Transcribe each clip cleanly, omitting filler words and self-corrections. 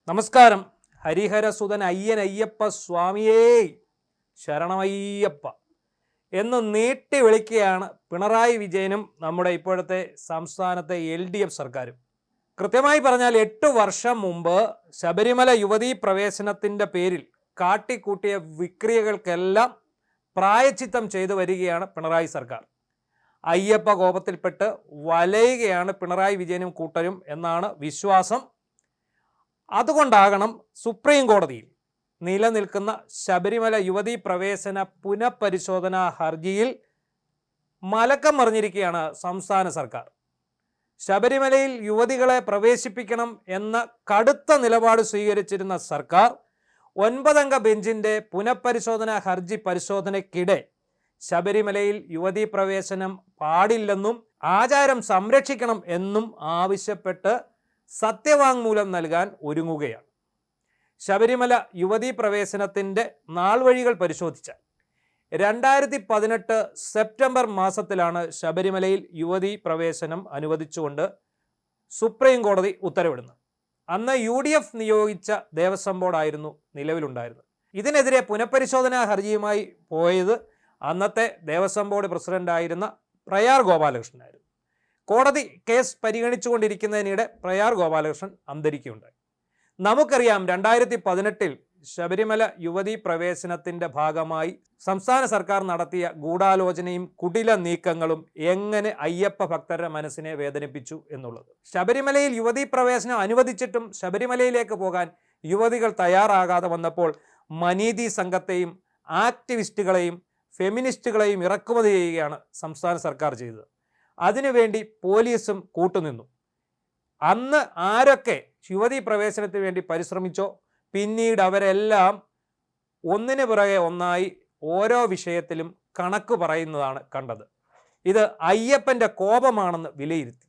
നമസ്കാരം. ഹരിഹരസുതൻ അയ്യനയ്യപ്പ സ്വാമിയേ ശരണമയ്യപ്പ എന്ന് നീട്ടി വിളിക്കുകയാണ് പിണറായി വിജയനും നമ്മുടെ ഇപ്പോഴത്തെ സംസ്ഥാനത്തെ LDF സർക്കാരും. കൃത്യമായി പറഞ്ഞാൽ 8 വർഷം മുമ്പ് ശബരിമല യുവതീ പ്രവേശനത്തിൻ്റെ പേരിൽ കാട്ടിക്കൂട്ടിയ വിക്രിയകൾക്കെല്ലാം പ്രായച്ചിത്തം ചെയ്തു വരികയാണ് പിണറായി സർക്കാർ. അയ്യപ്പ കോപത്തിൽപ്പെട്ട് വലയുകയാണ് പിണറായി വിജയനും കൂട്ടരും എന്നാണ് വിശ്വാസം. അതുകൊണ്ടാകണം സുപ്രീം കോടതിയിൽ നിലനിൽക്കുന്ന ശബരിമല യുവതീ പ്രവേശന പുനഃപരിശോധനാ ഹർജിയിൽ മലക്കം മറിഞ്ഞിരിക്കുകയാണ് സംസ്ഥാന സർക്കാർ. ശബരിമലയിൽ യുവതികളെ പ്രവേശിപ്പിക്കണം എന്ന കടുത്ത നിലപാട് സ്വീകരിച്ചിരുന്ന സർക്കാർ 9-അംഗ ബെഞ്ചിൻ്റെ പുനഃപരിശോധനാ ഹർജി പരിശോധനയ്ക്കിടെ ശബരിമലയിൽ യുവതീ പ്രവേശനം പാടില്ലെന്നും ആചാരം സംരക്ഷിക്കണം എന്നും ആവശ്യപ്പെട്ട് സത്യവാങ്മൂലം നൽകാൻ ഒരുങ്ങുകയാണ്. ശബരിമല യുവതീ പ്രവേശനത്തിൻ്റെ നാൾവഴികൾ പരിശോധിച്ചാൽ 2018 സെപ്റ്റംബർ മാസത്തിലാണ് ശബരിമലയിൽ യുവതീ പ്രവേശനം അനുവദിച്ചുകൊണ്ട് സുപ്രീം കോടതി ഉത്തരവിടുന്നത്. അന്ന് UDF നിയോഗിച്ച ദേവസ്വം ബോർഡായിരുന്നു നിലവിലുണ്ടായിരുന്നത്. ഇതിനെതിരെ പുനഃപരിശോധനാ ഹർജിയുമായി പോയത് അന്നത്തെ ദേവസ്വം ബോർഡ് പ്രസിഡന്റായിരുന്ന പ്രയാർ ഗോപാലകൃഷ്ണനായിരുന്നു. കോടതി കേസ് പരിഗണിച്ചുകൊണ്ടിരിക്കുന്നതിനിടെ പ്രയാർ ഗോപാലകൃഷ്ണൻ അന്തരിക്കുകയുണ്ടായി. നമുക്കറിയാം 2018 ശബരിമല യുവതീ പ്രവേശനത്തിൻ്റെ ഭാഗമായി സംസ്ഥാന സർക്കാർ നടത്തിയ ഗൂഢാലോചനയും കുടില നീക്കങ്ങളും എങ്ങനെ അയ്യപ്പ ഭക്തരുടെ മനസ്സിനെ വേദനിപ്പിച്ചു എന്നുള്ളത്. ശബരിമലയിൽ യുവതീ പ്രവേശനം അനുവദിച്ചിട്ടും ശബരിമലയിലേക്ക് പോകാൻ യുവതികൾ തയ്യാറാകാതെ വന്നപ്പോൾ മനീതി സംഘത്തെയും ആക്ടിവിസ്റ്റുകളെയും ഫെമിനിസ്റ്റുകളെയും ഇറക്കുമതി ചെയ്യുകയാണ് സംസ്ഥാന സർക്കാർ ചെയ്തത്. അതിനുവേണ്ടി പോലീസും കൂട്ടുനിന്നു. അന്ന് ആരൊക്കെ യുവതീ പ്രവേശനത്തിന് വേണ്ടി പരിശ്രമിച്ചോ പിന്നീട് അവരെല്ലാം ഒന്നിനു പുറകെ ഒന്നായി ഓരോ വിഷയത്തിലും കണക്ക് പറയുന്നതാണ് കണ്ടത്. ഇത് അയ്യപ്പൻ്റെ കോപമാണെന്ന് വിലയിരുത്തി.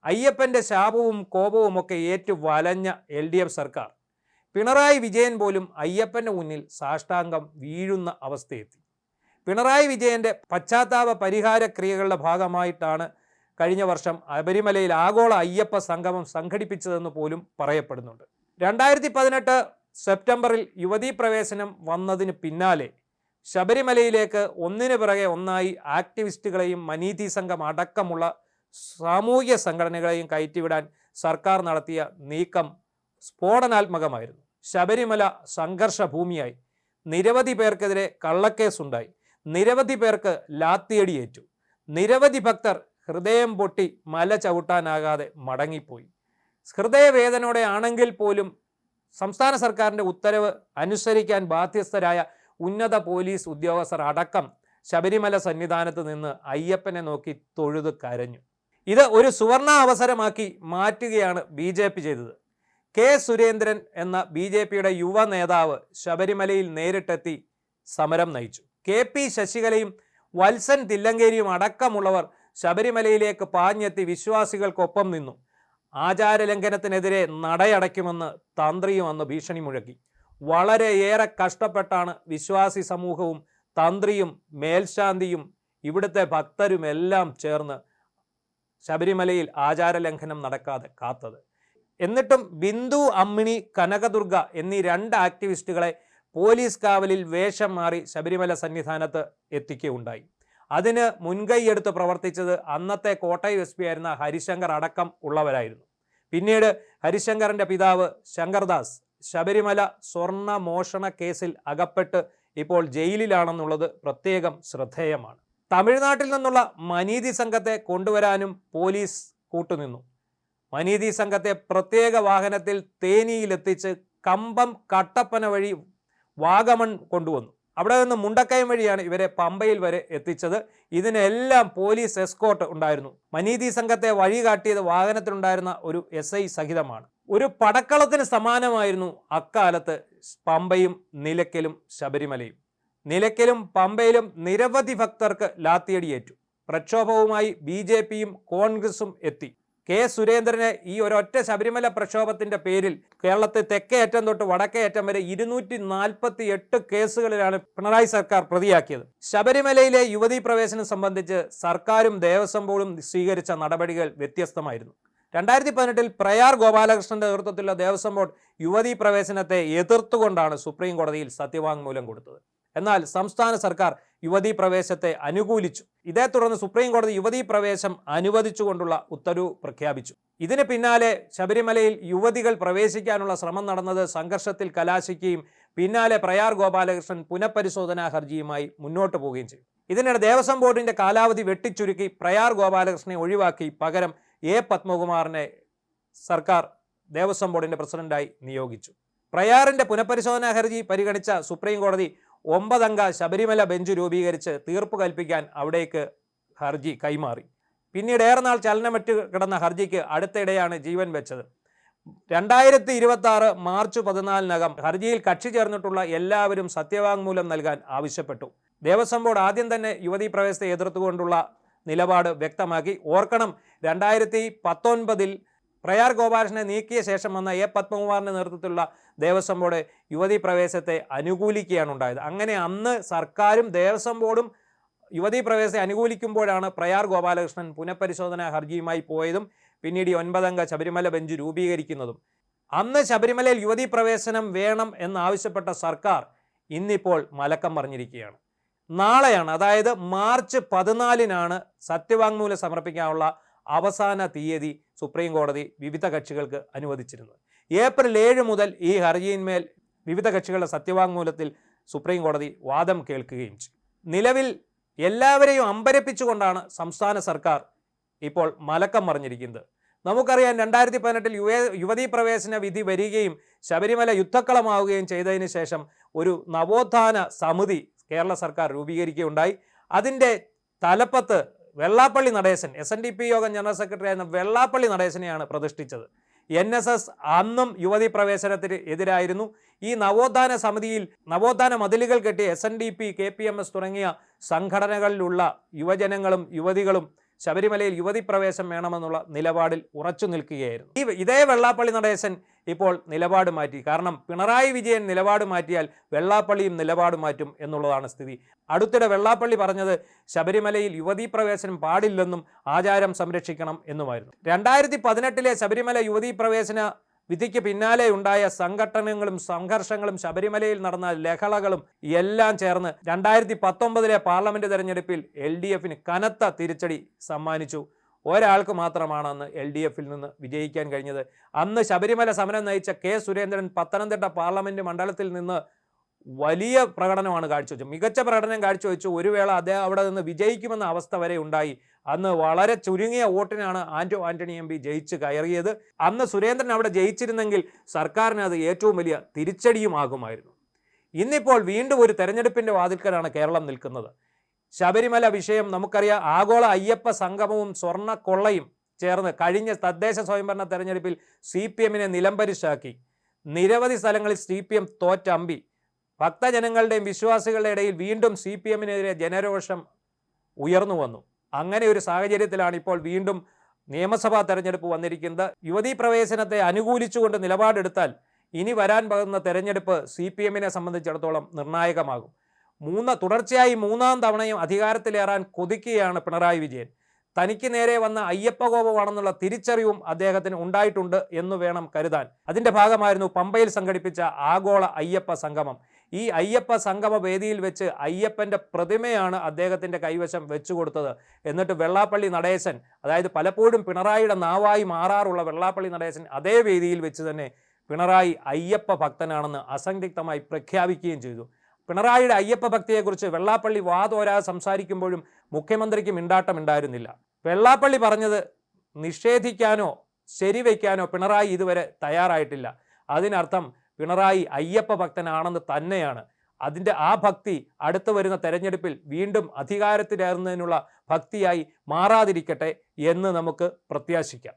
അയ്യപ്പൻ്റെ ശാപവും കോപവും ഒക്കെ ഏറ്റു വലഞ്ഞ LDF സർക്കാർ പിണറായി വിജയൻ പോലും അയ്യപ്പൻ്റെ മുന്നിൽ സാഷ്ടാംഗം വീഴുന്ന അവസ്ഥയെത്തി. പിണറായി വിജയൻ്റെ പശ്ചാത്താപ പരിഹാര ക്രിയകളുടെ ഭാഗമായിട്ടാണ് കഴിഞ്ഞ വർഷം ശബരിമലയിൽ ആഗോള അയ്യപ്പ സംഗമം സംഘടിപ്പിച്ചതെന്ന് പോലും പറയപ്പെടുന്നുണ്ട്. 2018 സെപ്റ്റംബറിൽ യുവതീ പ്രവേശനം വന്നതിന് പിന്നാലെ ശബരിമലയിലേക്ക് ഒന്നിനു പിറകെ ഒന്നായി ആക്ടിവിസ്റ്റുകളെയും മനീതി സംഘം അടക്കമുള്ള സാമൂഹ്യ സംഘടനകളെയും കയറ്റിവിടാൻ സർക്കാർ നടത്തിയ നീക്കം സ്ഫോടനാത്മകമായിരുന്നു. ശബരിമല സംഘർഷ ഭൂമിയായി. നിരവധി പേർക്കെതിരെ കള്ളക്കേസുണ്ടായി. നിരവധി പേർക്ക് ലാത്തിയടിയേറ്റു. നിരവധി ഭക്തർ ഹൃദയം പൊട്ടി മല ചവിട്ടാനാകാതെ മടങ്ങിപ്പോയി. ഹൃദയവേദനയോടെ ആണെങ്കിൽ പോലും സംസ്ഥാന സർക്കാരിൻ്റെ ഉത്തരവ് അനുസരിക്കാൻ ബാധ്യസ്ഥരായ ഉന്നത പോലീസ് ഉദ്യോഗസ്ഥർ അടക്കം ശബരിമല സന്നിധാനത്ത് നിന്ന് അയ്യപ്പനെ നോക്കി തൊഴുത് കരഞ്ഞു. ഇത് ഒരു സുവർണ അവസരമാക്കി മാറ്റുകയാണ് BJP ചെയ്തത്. K. സുരേന്ദ്രൻ എന്ന BJPയുടെ യുവ നേതാവ് ശബരിമലയിൽ നേരിട്ടെത്തി സമരം നയിച്ചു. KP ശശികലയും വത്സൻ തില്ലങ്കേരിയും അടക്കമുള്ളവർ ശബരിമലയിലേക്ക് പാഞ്ഞെത്തി വിശ്വാസികൾക്കൊപ്പം നിന്നു. ആചാരലംഘനത്തിനെതിരെ നടയടയ്ക്കുമെന്ന് തന്ത്രിയും അന്ന് ഭീഷണി മുഴക്കി. വളരെയേറെ കഷ്ടപ്പെട്ടാണ് വിശ്വാസി സമൂഹവും തന്ത്രിയും മേൽശാന്തിയും ഇവിടുത്തെ ഭക്തരുമെല്ലാം ചേർന്ന് ശബരിമലയിൽ ആചാരലംഘനം നടക്കാതെ കാത്തത്. എന്നിട്ടും ബിന്ദു അമ്മിണി കനകദുർഗ എന്നീ 2 ആക്ടിവിസ്റ്റുകളെ പോലീസ് കാവലിൽ വേഷം മാറി ശബരിമല സന്നിധാനത്ത് എത്തിക്കുകയുണ്ടായി. അതിന് മുൻകൈയെടുത്ത് പ്രവർത്തിച്ചത് അന്നത്തെ കോട്ടയം SP ആയിരുന്ന ഹരിശങ്കർ അടക്കം ഉള്ളവരായിരുന്നു. പിന്നീട് ഹരിശങ്കറിൻ്റെ പിതാവ് ശങ്കർദാസ് ശബരിമല സ്വർണ്ണ മോഷണ കേസിൽ അകപ്പെട്ട് ഇപ്പോൾ ജയിലിലാണെന്നുള്ളത് പ്രത്യേകം ശ്രദ്ധേയമാണ്. തമിഴ്നാട്ടിൽ നിന്നുള്ള മനീതി സംഘത്തെ കൊണ്ടുവരാനും പോലീസ് കൂട്ടുനിന്നു. മനീതി സംഘത്തെ പ്രത്യേക വാഹനത്തിൽ തേനിയിലെത്തിച്ച് കമ്പം കട്ടപ്പന വഴി വാഗമൺ കൊണ്ടുവന്നു. അവിടെ നിന്ന് മുണ്ടക്കയം വഴിയാണ് ഇവരെ പമ്പയിൽ വരെ എത്തിച്ചത്. ഇതിനെല്ലാം പോലീസ് എസ്കോർട്ട് ഉണ്ടായിരുന്നു. മനീതി സംഘത്തെ വഴി കാട്ടിയത് വാഹനത്തിലുണ്ടായിരുന്ന ഒരു SI സഹിതമാണ്. ഒരു പടക്കളത്തിന് സമാനമായിരുന്നു അക്കാലത്ത് പമ്പയും നിലയ്ക്കലും ശബരിമലയും. നിലയ്ക്കലും പമ്പയിലും നിരവധി ഭക്തർക്ക് ലാത്തിയടിയേറ്റു. പ്രക്ഷോഭവുമായി BJPയും കോൺഗ്രസും എത്തി. K. സുരേന്ദ്രനെ ഈ ഒരൊറ്റ ശബരിമല പ്രക്ഷോഭത്തിൻ്റെ പേരിൽ കേരളത്തെ തെക്കേ അറ്റം തൊട്ട് വടക്കേ അറ്റം വരെ 248 കേസുകളിലാണ് പിണറായി സർക്കാർ പ്രതിയാക്കിയത്. ശബരിമലയിലെ യുവതീ പ്രവേശനം സംബന്ധിച്ച് സർക്കാരും ദേവസ്വം ബോർഡും സ്വീകരിച്ച നടപടികൾ വ്യത്യസ്തമായിരുന്നു. 2018 പ്രയാർ ഗോപാലകൃഷ്ണന്റെ നേതൃത്വത്തിലുള്ള ദേവസ്വം ബോർഡ് യുവതീ പ്രവേശനത്തെ എതിർത്തുകൊണ്ടാണ് സുപ്രീം കോടതിയിൽ സത്യവാങ്മൂലം കൊടുത്തത്. എന്നാൽ സംസ്ഥാന സർക്കാർ യുവതീ പ്രവേശത്തെ അനുകൂലിച്ചു. ഇതേ തുടർന്ന് സുപ്രീം കോടതി യുവതീ പ്രവേശം അനുവദിച്ചുകൊണ്ടുള്ള ഉത്തരവ് പ്രഖ്യാപിച്ചു. ഇതിന് പിന്നാലെ ശബരിമലയിൽ യുവതികൾ പ്രവേശിക്കാനുള്ള ശ്രമം നടന്നത് സംഘർഷത്തിൽ കലാശിക്കുകയും പിന്നാലെ പ്രയാർ ഗോപാലകൃഷ്ണൻ പുനഃപരിശോധനാ ഹർജിയുമായി മുന്നോട്ട് പോവുകയും ചെയ്തു. ഇതിനിടെ ദേവസ്വം ബോർഡിന്റെ കാലാവധി വെട്ടിച്ചുരുക്കി പ്രയാർ ഗോപാലകൃഷ്ണനെ ഒഴിവാക്കി പകരം എ പത്മകുമാറിനെ സർക്കാർ ദേവസ്വം ബോർഡിന്റെ പ്രസിഡന്റായി നിയോഗിച്ചു. പ്രയാറിന്റെ പുനഃപരിശോധനാ ഹർജി പരിഗണിച്ച സുപ്രീം കോടതി 9 അംഗ ശബരിമല ബെഞ്ച് രൂപീകരിച്ച് തീർപ്പ് കൽപ്പിക്കാൻ അവിടേക്ക് ഹർജി കൈമാറി. പിന്നീട് ഏറെനാൾ ചലനമറ്റ് കിടന്ന ഹർജിക്ക് അടുത്തിടെയാണ് ജീവൻ വെച്ചത്. 2026 മാർച്ച് 14 ഹർജിയിൽ കക്ഷി ചേർന്നിട്ടുള്ള എല്ലാവരും സത്യവാങ്മൂലം നൽകാൻ ആവശ്യപ്പെട്ടു. ദേവസ്വം ബോർഡ് ആദ്യം തന്നെ യുവതീ പ്രവേശത്തെ എതിർത്തുകൊണ്ടുള്ള നിലപാട് വ്യക്തമാക്കി. ഓർക്കണം, 2019 പ്രയാർ ഗോപാലകൃഷ്ണനെ നീക്കിയ ശേഷം വന്ന എ പത്മകുമാറിൻ്റെ നേതൃത്വത്തിലുള്ള ദേവസ്വം ബോർഡ് യുവതീ പ്രവേശത്തെ അനുകൂലിക്കുകയാണ് ഉണ്ടായത്. അങ്ങനെ അന്ന് സർക്കാരും ദേവസ്വം ബോർഡും യുവതീ പ്രവേശത്തെ അനുകൂലിക്കുമ്പോഴാണ് പ്രയാർ ഗോപാലകൃഷ്ണൻ പുനഃപരിശോധനാ ഹർജിയുമായി പോയതും പിന്നീട് 9 അംഗ ശബരിമല ബെഞ്ച് രൂപീകരിക്കുന്നതും. അന്ന് ശബരിമലയിൽ യുവതീ പ്രവേശനം വേണം എന്നാവശ്യപ്പെട്ട സർക്കാർ ഇന്നിപ്പോൾ മലക്കം പറഞ്ഞിരിക്കുകയാണ്. നാളെയാണ്, അതായത് മാർച്ച് 14 സത്യവാങ്മൂലം സമർപ്പിക്കാനുള്ള അവസാന തീയതി സുപ്രീം കോടതി വിവിധ കക്ഷികൾക്ക് അനുവദിച്ചിരുന്നത്. ഏപ്രിൽ 7 മുതൽ ഈ ഹർജിയിന്മേൽ വിവിധ കക്ഷികളുടെ സത്യവാങ്മൂലത്തിൽ സുപ്രീം കോടതി വാദം കേൾക്കുകയും ചെയ്യും. നിലവിൽ എല്ലാവരെയും അമ്പരപ്പിച്ചുകൊണ്ടാണ് സംസ്ഥാന സർക്കാർ ഇപ്പോൾ മലക്കം മറിഞ്ഞിരിക്കുന്നത്. നമുക്കറിയാം, 2018 യുവതീ പ്രവേശന വിധി വരികയും ശബരിമല യുദ്ധക്കളമാവുകയും ചെയ്തതിന് ശേഷം ഒരു നവോത്ഥാന സമിതി കേരള സർക്കാർ രൂപീകരിക്കുകയുണ്ടായി. അതിൻ്റെ തലപ്പത്ത് വെള്ളാപ്പള്ളി നടേശൻ, SNDP യോഗം ജനറൽ സെക്രട്ടറി ആയിരുന്ന വെള്ളാപ്പള്ളി നടേശനെയാണ് പ്രതിഷ്ഠിച്ചത്. NSS അന്നും യുവതീ പ്രവേശനത്തിന് എതിരായിരുന്നു. ഈ നവോത്ഥാന സമിതിയിൽ നവോത്ഥാന മതിലുകൾ കെട്ടി SNDP, KPMS തുടങ്ങിയ സംഘടനകളിലുള്ള യുവജനങ്ങളും യുവതികളും ശബരിമലയിൽ യുവതീ പ്രവേശം വേണമെന്നുള്ള നിലപാടിൽ ഉറച്ചു നിൽക്കുകയായിരുന്നു. ഇതേ വെള്ളാപ്പള്ളി നടേശൻ ഇപ്പോൾ നിലപാട് മാറ്റി. കാരണം പിണറായി വിജയൻ നിലപാട് മാറ്റിയാൽ വെള്ളാപ്പള്ളിയും നിലപാട് മാറ്റും എന്നുള്ളതാണ് സ്ഥിതി. അടുത്തിടെ വെള്ളാപ്പള്ളി പറഞ്ഞത് ശബരിമലയിൽ യുവതീ പ്രവേശനം പാടില്ലെന്നും ആചാരം സംരക്ഷിക്കണം എന്നുമായിരുന്നു. 2018 ശബരിമല യുവതീ പ്രവേശന വിധിക്ക് പിന്നാലെ ഉണ്ടായ സംഘട്ടനങ്ങളും സംഘർഷങ്ങളും ശബരിമലയിൽ നടന്ന ലഹളകളും എല്ലാം ചേർന്ന് 2019 പാർലമെന്റ് തെരഞ്ഞെടുപ്പിൽ LDFന് കനത്ത തിരിച്ചടി സമ്മാനിച്ചു. ഒരാൾക്ക് മാത്രമാണ് അന്ന് LDFിൽ നിന്ന് വിജയിക്കാൻ കഴിഞ്ഞത്. അന്ന് ശബരിമല സമരം നയിച്ച K. സുരേന്ദ്രൻ പത്തനംതിട്ട പാർലമെന്റ് മണ്ഡലത്തിൽ നിന്ന് വലിയ പ്രകടനമാണ് കാഴ്ചവെച്ചത്. മികച്ച പ്രകടനം കാഴ്ചവെച്ചു. ഒരു വേള അദ്ദേഹം അവിടെ നിന്ന് വിജയിക്കുമെന്ന അവസ്ഥ വരെ ഉണ്ടായി. അന്ന് വളരെ ചുരുങ്ങിയ വോട്ടിനാണ് ആന്റണി MP ജയിച്ച് കയറിയത്. അന്ന് സുരേന്ദ്രൻ അവിടെ ജയിച്ചിരുന്നെങ്കിൽ സർക്കാരിന് അത് ഏറ്റവും വലിയ തിരിച്ചടിയുമാകുമായിരുന്നു. ഇന്നിപ്പോൾ വീണ്ടും ഒരു തെരഞ്ഞെടുപ്പിൻ്റെ വാതിൽക്കലാണ് കേരളം നിൽക്കുന്നത്. ശബരിമല വിഷയം നമുക്കറിയാം. ആഗോള അയ്യപ്പ സംഗമവും സ്വർണ്ണ കൊള്ളയും ചേർന്ന് കഴിഞ്ഞ തദ്ദേശ സ്വയംഭരണ തെരഞ്ഞെടുപ്പിൽ CPMനെ നിലംപരിശാക്കി. നിരവധി സ്ഥലങ്ങളിൽ CPM തോറ്റമ്പി. ഭക്തജനങ്ങളുടെയും വിശ്വാസികളുടെ ഇടയിൽ വീണ്ടും CPMനെതിരെ ജനരോഷം ഉയർന്നു വന്നു. അങ്ങനെ ഒരു സാഹചര്യത്തിലാണ് ഇപ്പോൾ വീണ്ടും നിയമസഭാ തെരഞ്ഞെടുപ്പ് വന്നിരിക്കുന്നത്. യുവതീ പ്രവേശനത്തെ അനുകൂലിച്ചുകൊണ്ട് നിലപാടെടുത്താൽ ഇനി വരാൻ പോകുന്ന തെരഞ്ഞെടുപ്പ് CPMനെ സംബന്ധിച്ചിടത്തോളം നിർണായകമാകും. തുടർച്ചയായി 3-ാം തവണയും അധികാരത്തിലേറാൻ കൊതിക്കുകയാണ് പിണറായി വിജയൻ. തനിക്ക് നേരെ വന്ന അയ്യപ്പ കോപമാണെന്നുള്ള തിരിച്ചറിവും അദ്ദേഹത്തിന് ഉണ്ടായിട്ടുണ്ട് എന്ന് വേണം കരുതാൻ. അതിൻ്റെ ഭാഗമായിരുന്നു പമ്പയിൽ സംഘടിപ്പിച്ച ആഗോള അയ്യപ്പ സംഗമം. ഈ അയ്യപ്പ സംഗമ വേദിയിൽ വെച്ച് അയ്യപ്പൻ്റെ പ്രതിമയാണ് അദ്ദേഹത്തിൻ്റെ കൈവശം വെച്ചുകൊടുത്തത്. എന്നിട്ട് വെള്ളാപ്പള്ളി നടേശൻ, അതായത് പലപ്പോഴും പിണറായിയുടെ നാവായി മാറാറുള്ള വെള്ളാപ്പള്ളി നടേശൻ അതേ വേദിയിൽ വെച്ച് തന്നെ പിണറായി അയ്യപ്പ ഭക്തനാണെന്ന് അസന്ധിഗ്ധമായി പ്രഖ്യാപിക്കുകയും ചെയ്തു. പിണറായിയുടെ അയ്യപ്പ ഭക്തിയെക്കുറിച്ച് വെള്ളാപ്പള്ളി വാതോരാതെ സംസാരിക്കുമ്പോഴും മുഖ്യമന്ത്രിക്ക് മിണ്ടാട്ടം ഉണ്ടായിരുന്നില്ല. വെള്ളാപ്പള്ളി പറഞ്ഞത് നിഷേധിക്കാനോ ശരിവയ്ക്കാനോ പിണറായി ഇതുവരെ തയ്യാറായിട്ടില്ല. അതിനർത്ഥം പിണറായി അയ്യപ്പ ഭക്തനാണെന്ന് തന്നെയാണ്. അതിൻ്റെ ആ ഭക്തി അടുത്ത് വരുന്ന തെരഞ്ഞെടുപ്പിൽ വീണ്ടും അധികാരത്തിലേറുന്നതിനുള്ള ഭക്തിയായി മാറാതിരിക്കട്ടെ എന്ന് നമുക്ക് പ്രത്യാശിക്കാം.